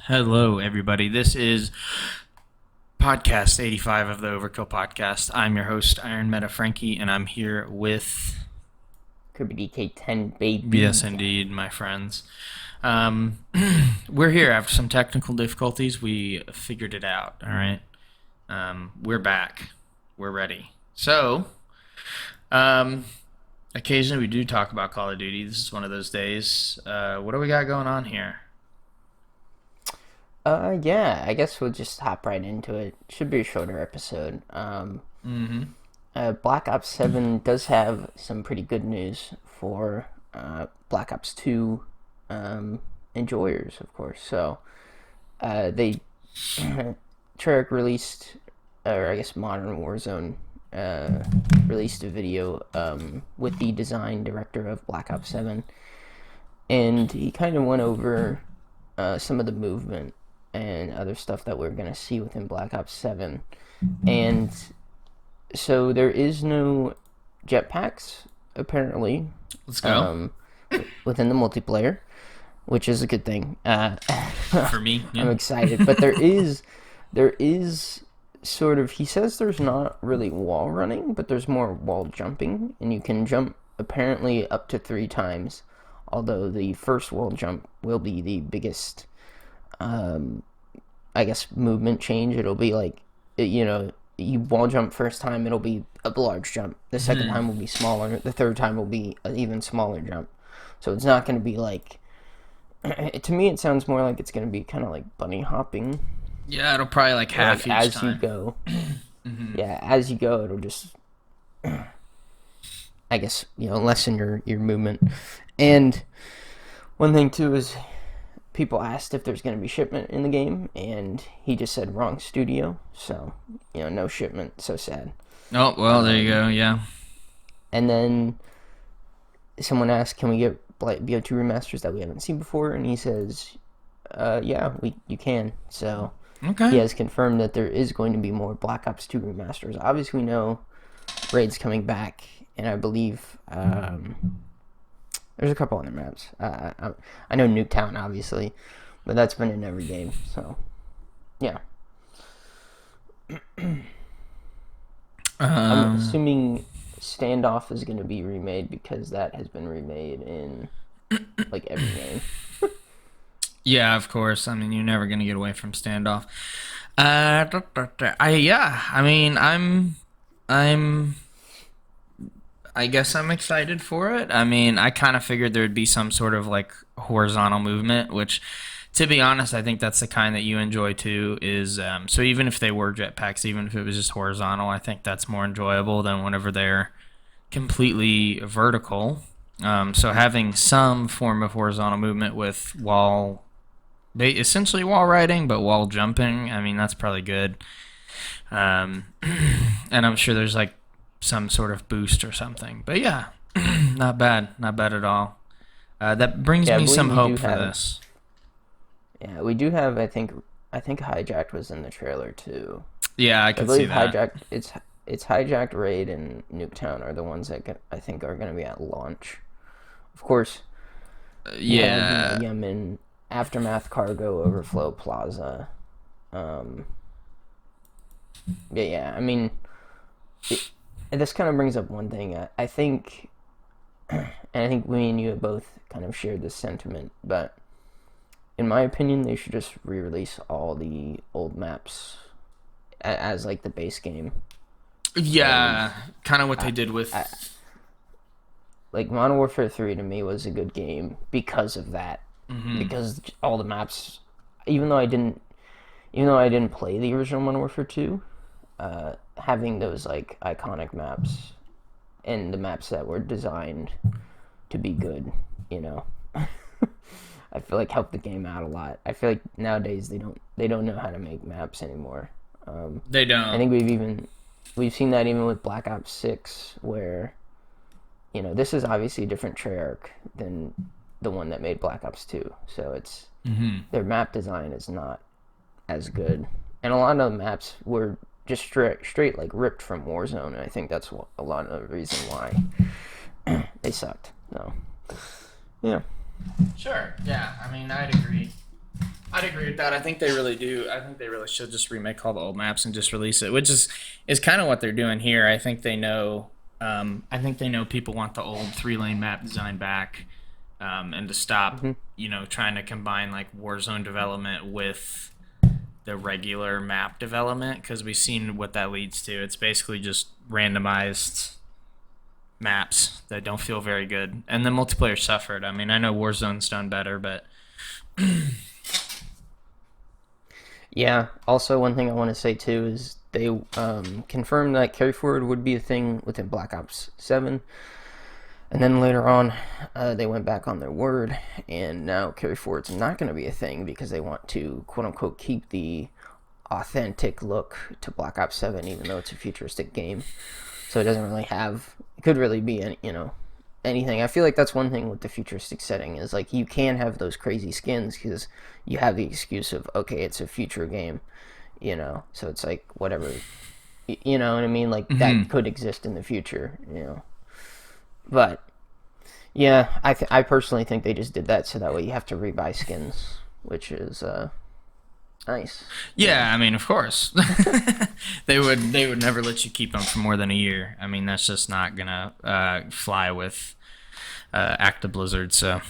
Hello, everybody. This is podcast 85 of the Overkill Podcast. I'm your host, Iron Meta Frankie, and I'm here with... Kirby DK10, baby. Yes, indeed, my friends. We're here after some technical difficulties. We figured it out, all right? We're back. We're ready. So, occasionally we do talk about Call of Duty. This is one of those days. What do we got going on here? Yeah, I guess we'll just hop right into it. Should be a shorter episode. Black Ops 7 does have some pretty good news for Black Ops 2 enjoyers, of course. So, they Treyarch released, or I guess Modern Warzone released a video with the design director of Black Ops 7, and he kind of went over some of the movement and other stuff that we're going to see within Black Ops 7. And so there is no jetpacks, apparently. Let's go. Within the multiplayer, which is a good thing. For me, yeah. I'm excited. But there is sort of, he says there's not really wall running, but there's more wall jumping. And you can jump apparently up to 3 times. Although the first wall jump will be the biggest, I guess, movement change. It'll be like, you wall jump first time, it'll be a large jump. The second time will be smaller. The third time will be an even smaller jump. So it's not going to be like, to me it sounds more like it's going to be kind of like bunny hopping. Yeah, it'll probably like half each as time. you go. Yeah, as you go, it'll just, I guess, lessen your movement. And one thing too is, people asked if there's going to be shipment in the game, and he just said wrong studio. So, no shipment. So sad. Oh, well, there you go, yeah. And then someone asked, can we get BO2 remasters that we haven't seen before? And he says, yeah, you can. So Okay. he has confirmed that there is going to be more Black Ops 2 remasters. Obviously, we know Raid's coming back, and I believe there's a couple other maps. I know Nuketown, obviously, but that's been in every game, so yeah. I'm assuming Standoff is going to be remade because that has been remade in like every game. Yeah, of course. I mean, you're never going to get away from Standoff. I guess I'm excited for it. I mean, I kind of figured there would be some sort of like horizontal movement, which, to be honest, I think that's the kind that you enjoy too. So even if they were jetpacks, even if it was just horizontal, I think that's more enjoyable than whenever they're completely vertical. So having some form of horizontal movement with essentially wall riding, but wall jumping, I mean, that's probably good. And I'm sure there's like some sort of boost or something. But yeah, not bad at all. That brings me some hope for this. Yeah, we do have, I think Hijacked was in the trailer too. Yeah, I can see that. Hijacked, it's Hijacked, Raid, and Nuketown are the ones that I think are going to be at launch. Of course, yeah. Yemen, Aftermath, Cargo, Overflow, Plaza. Yeah, I mean, this kind of brings up one thing. I think, and I think me and you have both kind of shared this sentiment, but in my opinion, they should just re-release all the old maps as like the base game. Yeah, kind of what they did with... like, Modern Warfare 3 to me was a good game because of that. Mm-hmm. Because all the maps, even though I didn't play the original Modern Warfare 2, having those like iconic maps and the maps that were designed to be good, I feel like helped the game out a lot. I feel like nowadays they don't know how to make maps anymore. They don't. I think we've seen that even with Black Ops 6, where this is obviously a different Treyarch than the one that made Black Ops 2. So it's their map design is not as good, and a lot of the maps were just straight like ripped from Warzone, and I think that's a lot of the reason why they sucked. So yeah. Sure. Yeah. I mean, I'd agree. I'd agree with that. I think they really do. I think they really should just remake all the old maps and just release it, which is kind of what they're doing here. I think they know. I think they know people want the old 3-lane map design back, and to stop, Hmm. trying to combine like Warzone development with the regular map development, because we've seen what that leads to. It's basically just randomized maps that don't feel very good, and the multiplayer suffered. I mean, I know Warzone's done better, but Yeah. Also, one thing I want to say too is they confirmed that carry forward would be a thing within Black Ops 7, and then later on, they went back on their word, and now carry forward's not going to be a thing because they want to quote unquote keep the authentic look to Black Ops 7, even though it's a futuristic game. So it doesn't really have. It could really be any, anything. I feel like that's one thing with the futuristic setting is like you can have those crazy skins because you have the excuse of okay, it's a future game, So it's like whatever, you know what I mean? Like that could exist in the future. But yeah, I personally think they just did that so that way you have to rebuy skins, which is nice. yeah, I mean, of course, they would never let you keep them for more than a year. I mean, that's just not gonna fly with Active Blizzard. So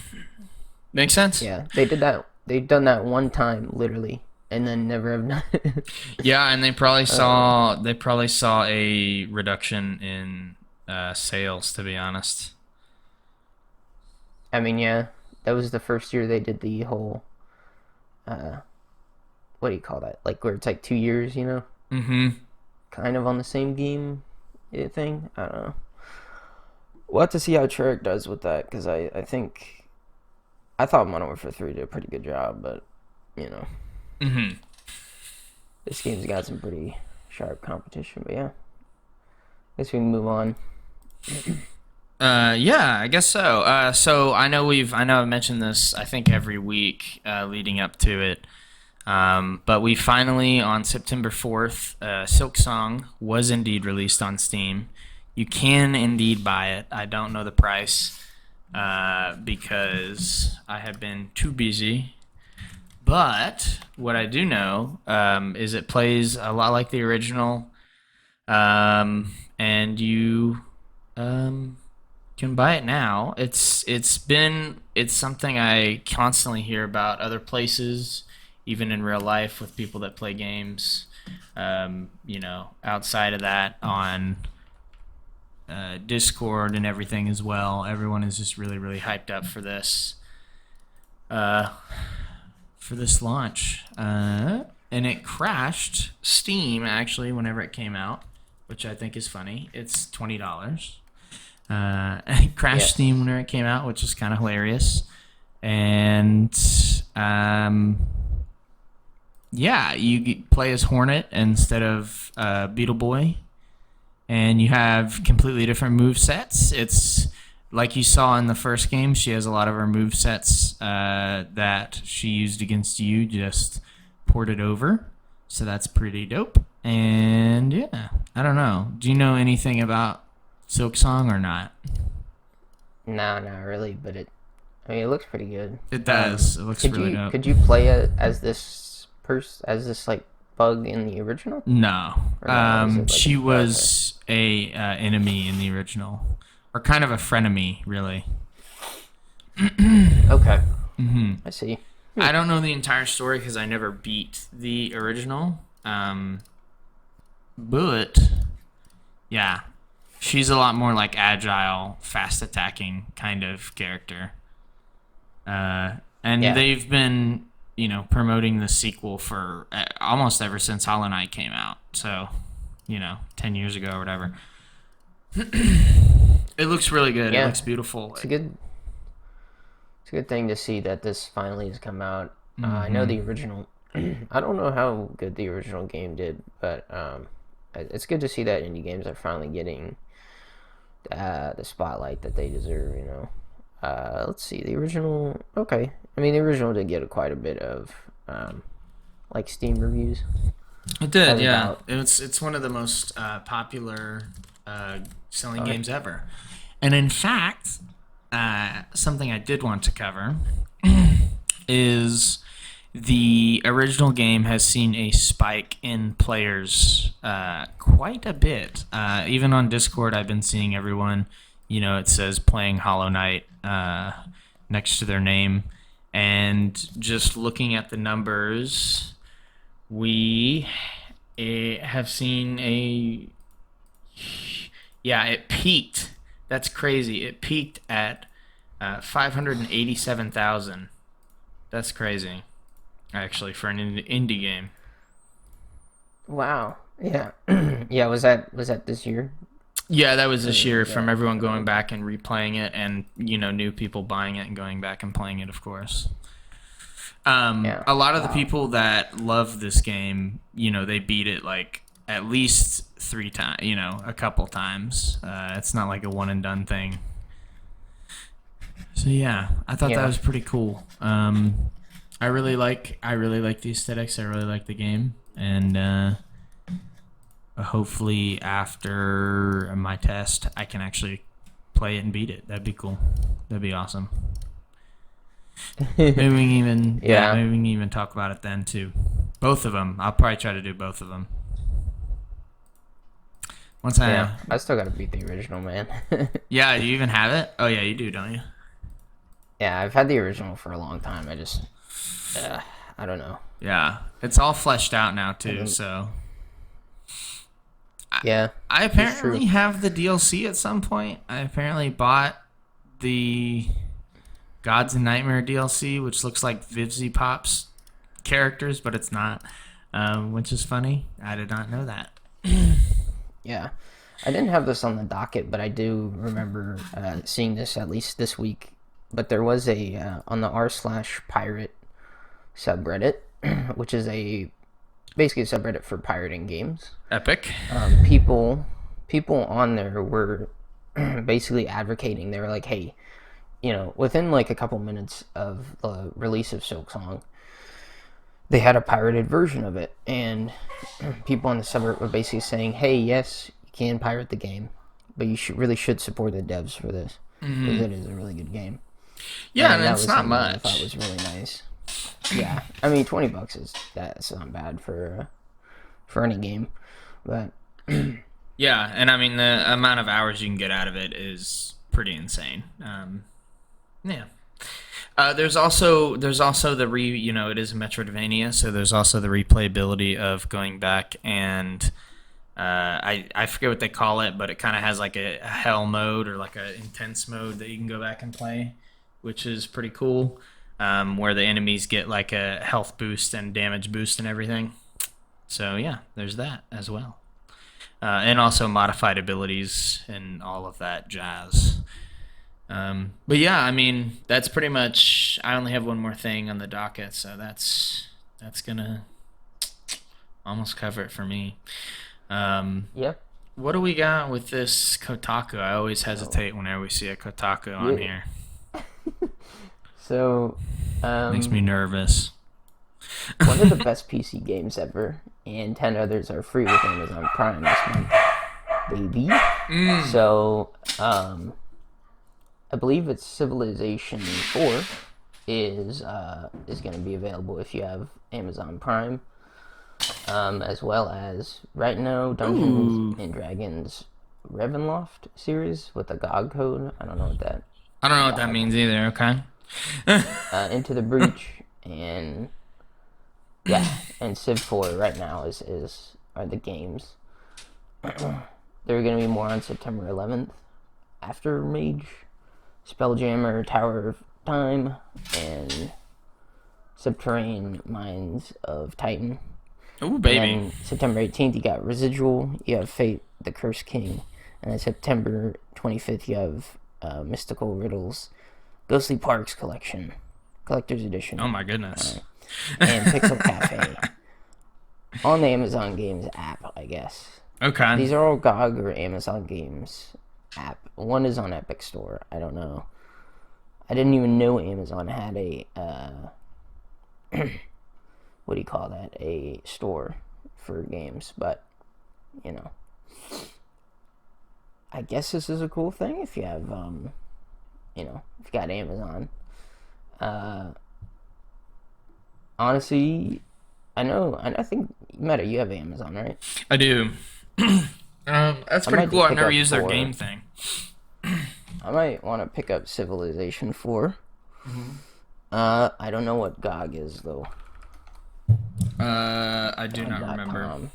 makes sense. Yeah, they did that. They've done that one time, literally, and then never have done it. Yeah, and they probably saw a reduction in sales. To be honest. I mean, yeah, that was the first year they did the whole, uh, what do you call that? Like where it's like 2 years, Mm-hmm. kind of on the same game thing. I don't know. We'll have to see how Treyarch does with that because I think I thought Modern Warfare 3 did a pretty good job, but you know Mm-hmm. this game's got some pretty sharp competition. But yeah, I guess we can move on. Yeah, I guess so. So I know I've mentioned this I think every week leading up to it. But we finally on September 4th, Silksong was indeed released on Steam. You can indeed buy it. I don't know the price because I have been too busy. But what I do know is it plays a lot like the original, and you can buy it now. It's something I constantly hear about other places, even in real life with people that play games. Outside of that on Discord and everything as well. Everyone is just really, really hyped up uh, for this launch. And it crashed Steam actually whenever it came out, which I think is funny. It's $20. It crashed Yes. Steam whenever it came out, which is kind of hilarious. And yeah, you play as Hornet instead of Beetle Boy, and you have completely different move sets. It's like you saw in the first game. She has a lot of her move sets that she used against you, just ported over. So that's pretty dope. And yeah, I don't know. Do you know anything about Silksong or not? Nah, not really, but I mean, it looks pretty good. It does. It looks Could really you dope. could you play it as this like bug in the original? No. Or no, is it like She okay. was a enemy in the original, or kind of a frenemy, really. Okay, Hmm. I see. I don't know the entire story because I never beat the original. But yeah, she's a lot more like agile, fast attacking kind of character. And Yeah. they've been, promoting the sequel for almost ever since Hollow Knight came out. So, 10 years ago or whatever. It looks really good. Yeah. It looks beautiful. It's a good thing to see that this finally has come out. I know the original. I don't know how good the original game did, but it's good to see that indie games are finally getting the spotlight that they deserve. Let's see the original. Okay, I mean the original did get quite a bit of like Steam reviews. It did, Probably yeah. about- It's one of the most popular selling games ever. And in fact, something I did want to cover is the original game has seen a spike in players quite a bit. Even on Discord, I've been seeing everyone, it says playing Hollow Knight next to their name. And just looking at the numbers, we have seen it peaked. That's crazy. It peaked at 587,000. That's crazy, actually, for an indie game. Wow. Yeah. Yeah. Was that this year? Yeah, that was this year from Yeah. everyone going back and replaying it, and new people buying it and going back and playing it, of course. Yeah. A lot of the Wow. people that love this game, they beat it like at least 3 times, a couple times. It's not like a one and done thing. So yeah, I thought that Yeah. was pretty cool. I really like the aesthetics. I really like the game, and hopefully after my test, I can actually play it and beat it. That'd be cool. That'd be awesome. Maybe we can even Yeah. maybe we can even talk about it then too. Both of them. I'll probably try to do both of them. Once I Yeah. I still gotta beat the original, man. yeah, do you even have it? Oh yeah, you do, don't you? Yeah, I've had the original for a long time. I don't know. Yeah, it's all fleshed out now too. Mhm. So Yeah. I It's true. apparently have the DLC at some point. I apparently bought the Gods and Nightmare DLC, which looks like Vivzy Pop's characters, but it's not, which is funny. I did not know that. Yeah. I didn't have this on the docket, but I do remember seeing this at least this week. But there was on the r/pirate subreddit, which is basically a subreddit for pirating games. Epic. People on there were basically advocating. They were like, hey, within like a couple minutes of the release of Silksong, they had a pirated version of it, and people on the subreddit were basically saying, hey, yes, you can pirate the game, but you really should support the devs for this, because it is a really good game. Yeah, and that it's was not something that I thought much. was really nice. Yeah, I mean, $20 that's not bad for any game, but Yeah, and I mean the amount of hours you can get out of it is pretty insane. Yeah. There's also it is a Metroidvania, so there's also the replayability of going back and I forget what they call it, but it kind of has like a hell mode or like a intense mode that you can go back and play, which is pretty cool. Where the enemies get like a health boost and damage boost and everything. So yeah, there's that as well. And also modified abilities and all of that jazz. But yeah, I mean that's pretty much. I only have one more thing on the docket, so that's gonna almost cover it for me. yeah. What do we got with this Kotaku? I always hesitate whenever we see a Kotaku on Yeah. here. So, Makes me nervous. one of the best PC games ever, and 10 others are free with Amazon Prime this month, baby. So, I believe it's Civilization 4 is going to be available if you have Amazon Prime, as well as right now Dungeons and Dragons Ravenloft series with a GOG code. I don't know what that. I don't know what that means either. Okay. Into the Breach and Civ 4 right now are the games. There are going to be more on September 11th after Mage, Spelljammer, Tower of Time, and Subterranean Mines of Titan. Ooh, baby. And then September 18th you got Residual, you have Fate, the Cursed King, and then September 25th you have Mystical Riddles, Ghostly Parks Collection, Collector's Edition. Oh my goodness. And Pixel Cafe on the Amazon Games app, I guess. Okay. These are all GOG or Amazon Games app. One is on Epic Store. I don't know. I didn't even know Amazon had a what do you call that? A store for games, but I guess this is a cool thing if you have if you got Amazon. honestly, I think Meta, you have Amazon, right? I do. That's I pretty might cool. just I've pick never up used their game 4. thing. I might want to pick up Civilization 4. I don't know what GOG is though. I do not remember. GOG.com.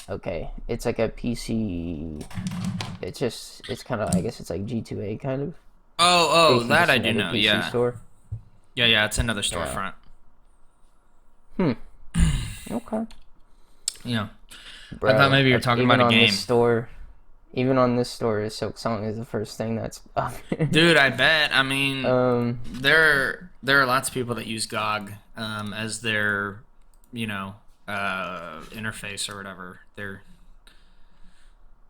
Okay, it's like a PC. It's kind of, I guess it's like G2A kind of. Oh, Basically, that just I do another know. PC Yeah, store. yeah. It's another Yeah. storefront. Okay. Yeah. I thought Bro, maybe you were like talking about a game. Even on this store, Silksong is the first thing that's up. Dude, I bet. I mean, um, there are lots of people that use GOG as their, you know, interface or whatever, their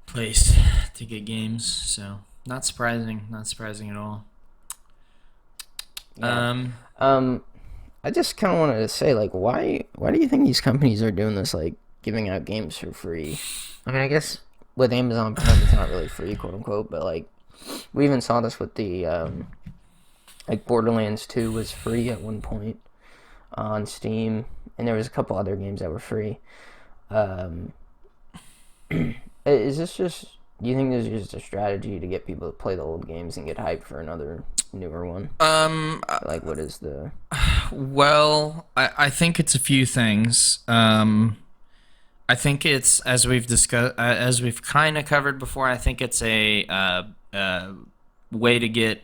place to get games. So not surprising. Not surprising at all. yeah. Um, I just kind of wanted to say, like, why do you think these companies are doing this, like, giving out games for free? I mean, I guess with Amazon Prime, it's not really free, quote unquote, but like, we even saw this with the like Borderlands 2 was free at one point on Steam, and there was a couple other games that were free. Um, is this just? Do you think this is just a strategy to get people to play the old games and get hyped for another newer one? Like, what is the? Well, I think it's a few things. I think it's, as we've discussed, as we've kind of covered before. I think it's a way to get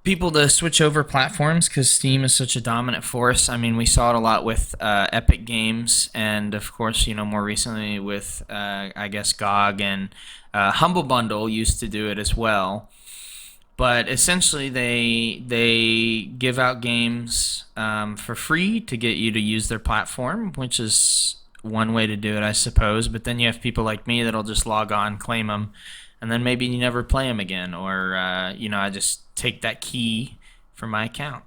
people to switch over platforms because Steam is such a dominant force. I mean, we saw it a lot with Epic Games, and of course, more recently with I guess GOG and Humble Bundle used to do it as well. But essentially, they give out games for free to get you to use their platform, which is one way to do it, I suppose. But then you have people like me that'll just log on, claim them, and then maybe you never play them again, or I just take that key from my account.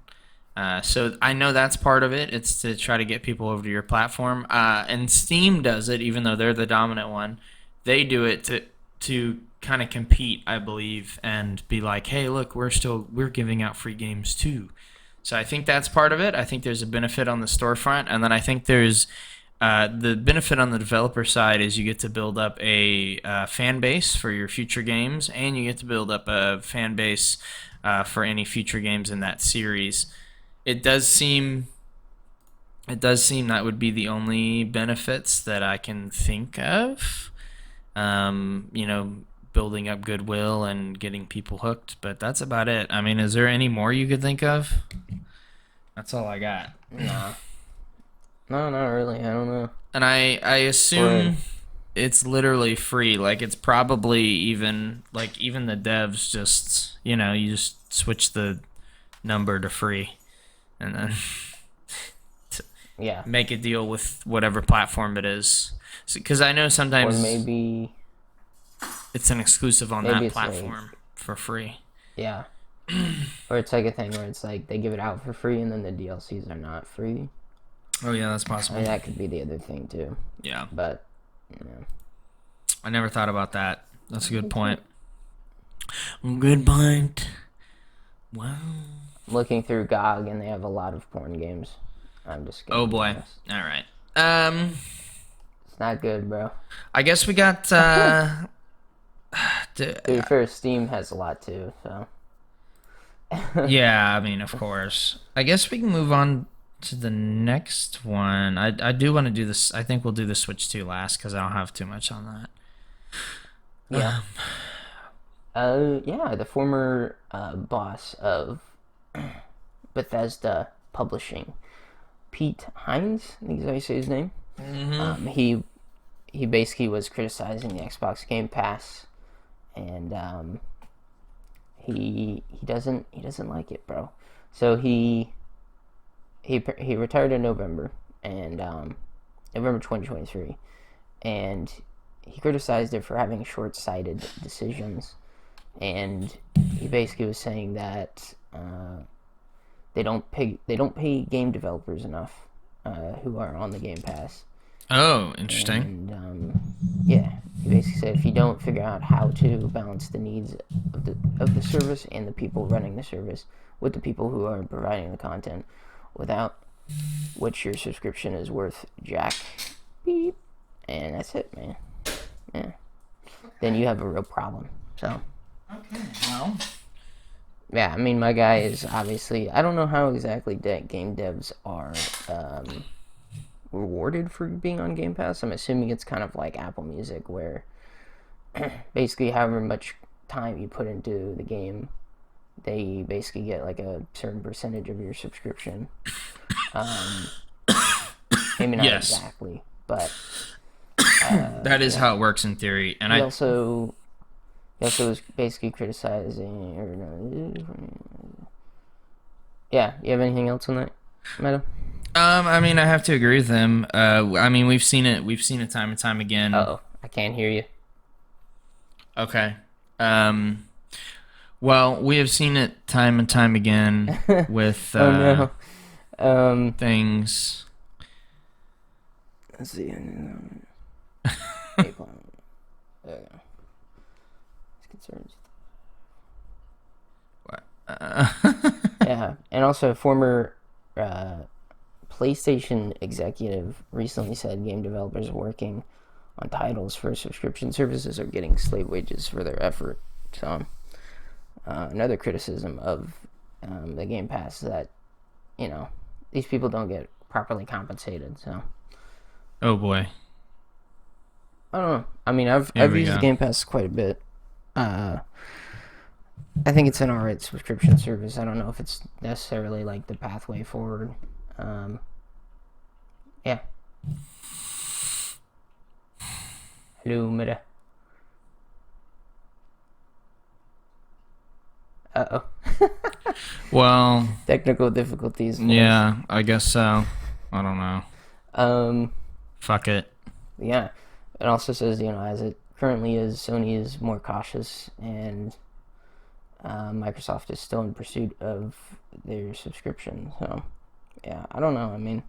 So I know that's part of it. It's to try to get people over to your platform, and Steam does it, even though they're the dominant one. They do it to kind of compete, I believe, and be like, hey, look, we're giving out free games too. So I think that's part of it. I think there's a benefit on the storefront, and then I think there's the benefit on the developer side is you get to build up a fan base for your future games, and you get to build up a fan base for any future games in that series. It does seem that would be the only benefits that I can think of. Building up goodwill and getting people hooked, but that's about it. I mean, is there any more you could think of? That's all I got. Nah. No, not really. I don't know. And I assume it's literally free. Like, it's probably even the devs just, you just switch the number to free and then Yeah. make a deal with whatever platform it is. Because I know sometimes Or maybe it's an exclusive on that platform for free. Yeah. Or it's like a thing where it's like they give it out for free and then the DLCs are not free. Oh yeah, that's I possible. mean, that could be the other thing too. Yeah. But, I never thought about that. That's a good point. Good point. Wow. Looking through GOG and they have a lot of porn games. I'm just kidding. Oh boy. All right. It's not good, bro. I guess we got To be fair, Steam has a lot too, so. Yeah, I mean, of course. I guess we can move on to the next one. I do want to do this. I think we'll do the Switch 2 last because I don't have too much on that. Yeah. Yeah, the former boss of Bethesda Publishing, Pete Hines, I think is how you say his name. Mm-hmm. He basically was criticizing the Xbox Game Pass, and he doesn't like it, bro. So he retired in November, and November 2023, and he criticized it for having short-sighted decisions, and he basically was saying that they don't pay game developers enough who are on the Game Pass. Oh, interesting. And yeah, he basically said if you don't figure out how to balance the needs of the service and the people running the service with the people who are providing the content, without which your subscription is worth jack. Beep. And that's it, man. Yeah. Then you have a real problem. So. Okay. Well. Yeah, I mean, my guy is obviously... I don't know how exactly game devs are rewarded for being on Game Pass. I'm assuming it's kind of like Apple Music, where basically however much time you put into the game, they basically get like a certain percentage of your subscription. Maybe not Yes. exactly, but that is how it works in theory. And he also was basically criticizing. Yeah, you have anything else on that, Meta? I mean, I have to agree with him. I mean, we've seen it time and time again. Uh-oh, I can't hear you. Okay. Well, we have seen it time and time again with oh no. Things. Let's see. There you go. Concerns. Yeah, and also a former PlayStation executive recently said game developers working on titles for subscription services are getting slave wages for their effort. So another criticism of the Game Pass is that, you know, these people don't get properly compensated. So Oh boy. I don't know. I mean, I've used the Game Pass quite a bit. I think it's an alright subscription service. I don't know if it's necessarily like the pathway forward. Yeah. Hello, Mira. Uh-oh. Well, Technical difficulties. Yeah, I guess so. I don't know. Fuck it. Yeah. It also says, you know, as it currently is, Sony is more cautious, and Microsoft is still in pursuit of their subscription. So, yeah, I don't know. I mean,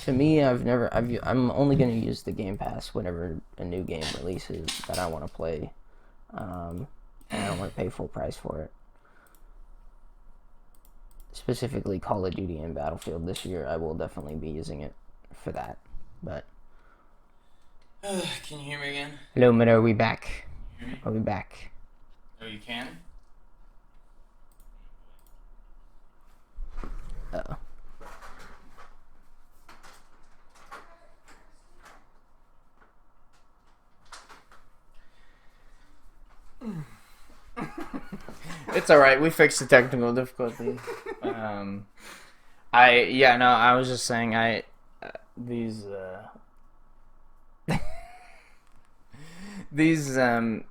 to me, I'm only going to use the Game Pass whenever a new game releases that I want to play, and I don't want to pay full price for it. Specifically, Call of Duty and Battlefield this year, I will definitely be using it for that. But can you hear me again? hello, Meta, are we back? Hear me? Are we back? Oh, you can? Uh-oh. It's all right. We fixed the technical difficulty. I was just saying these devs,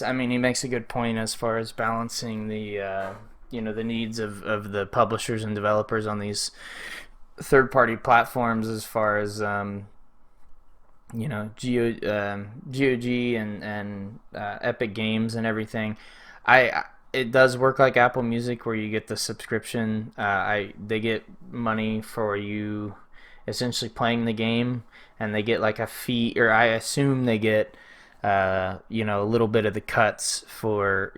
I mean, he makes a good point as far as balancing the the needs of the publishers and developers on these third-party platforms, as far as GOG and Epic Games and everything. It does work like Apple Music, where you get the subscription. They get money for you essentially playing the game, and they get like a fee, or I assume they get a little bit of the cuts for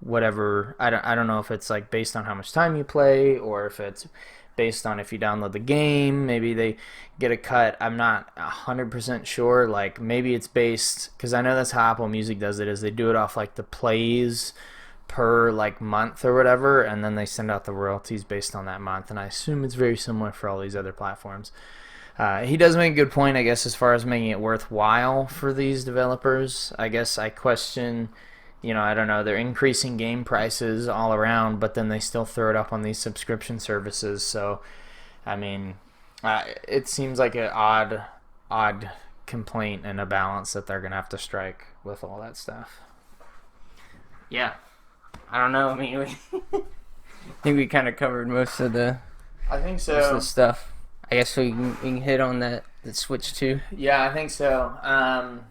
whatever. I don't know if it's like based on how much time you play, or if it's based on if you download the game. Maybe they get a cut. I'm not 100% sure. Like, maybe it's based, because I know that's how Apple Music does it, is they do it off like the plays per like month or whatever, and then they send out the royalties based on that month. And I assume it's very similar for all these other platforms. He does make a good point, I guess, as far as making it worthwhile for these developers. I guess I question, I don't know, they're increasing game prices all around, but then they still throw it up on these subscription services. So, I mean, it seems like an odd complaint and a balance that they're going to have to strike with all that stuff. Yeah. I don't know. I mean, I think we kind of covered most of the. I think so. Most of the stuff. I guess we can hit on that Switch 2. Yeah, I think so. I've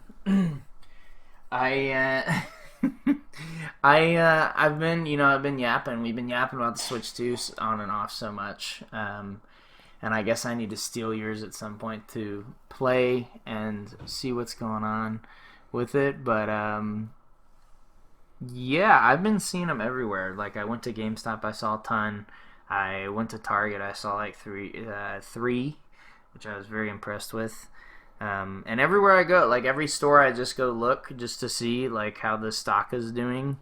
been yapping. We've been yapping about the Switch 2 on and off so much. And I guess I need to steal yours at some point to play and see what's going on with it. But Yeah, I've been seeing them everywhere. Like I went to GameStop, I saw a ton. I went to Target, I saw like three, which I was very impressed with. And everywhere I go, like every store, I just go look just to see like how the stock is doing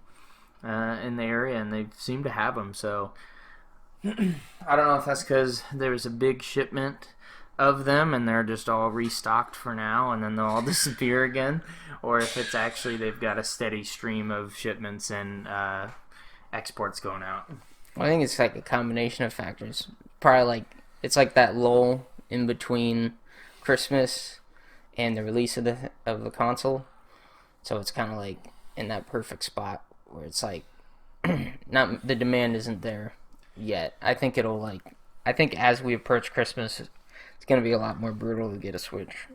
in the area, and they seem to have them. So I don't know if that's because there was a big shipment of them and they're just all restocked for now and then they'll all disappear again, or if it's actually they've got a steady stream of shipments and exports going out. Well, I think it's like a combination of factors. Probably like it's like that lull in between Christmas and the release of the console, so it's kind of like in that perfect spot where it's like not the demand isn't there yet. I think as we approach Christmas, it's gonna be a lot more brutal to get a Switch.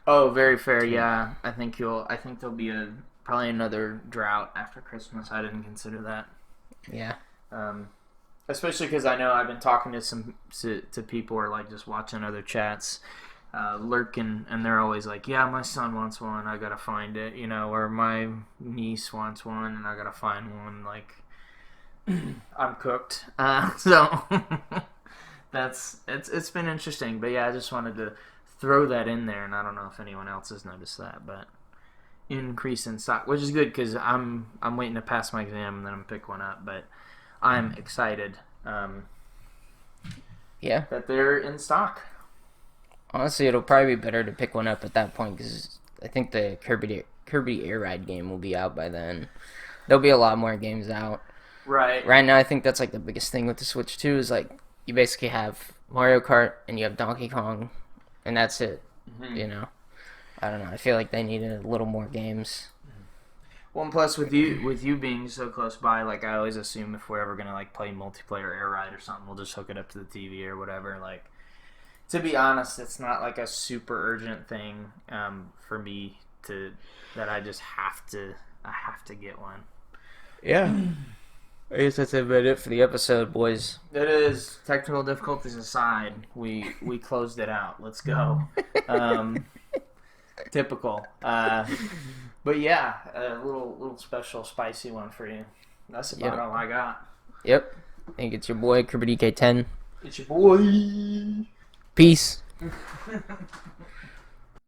Oh, very fair. Yeah, I think there'll be probably another drought after Christmas. I didn't consider that. Yeah. Especially because I know I've been talking to to people or like just watching other chats, lurking, and they're always like, "Yeah, my son wants one. I gotta find it," or my niece wants one, and I gotta find one. Like, I'm cooked. So it's been interesting, but yeah, I just wanted to throw that in there, and I don't know if anyone else has noticed that, but increase in stock, which is good because I'm waiting to pass my exam and then I'm gonna pick one up, but I'm excited. Yeah. That they're in stock. Honestly, it'll probably be better to pick one up at that point because I think the Kirby Air Ride game will be out by then. There'll be a lot more games out. Right. Right now, I think that's like the biggest thing with the Switch 2 is like you basically have Mario Kart and you have Donkey Kong, and that's it. Mm-hmm. I don't know. I feel like they needed a little more games. Well, and plus with you being so close by, like I always assume if we're ever gonna like play multiplayer Air Ride or something, we'll just hook it up to the TV or whatever. Like, to be honest, it's not like a super urgent thing for me that I just have to get one. Yeah. I guess that's about it for the episode, boys. It is. Technical difficulties aside, we closed it out. Let's go. Typical. But yeah, a little special spicy one for you. That's about all I got. Yep. I think it's your boy, Kirby DK10. It's your boy. Peace.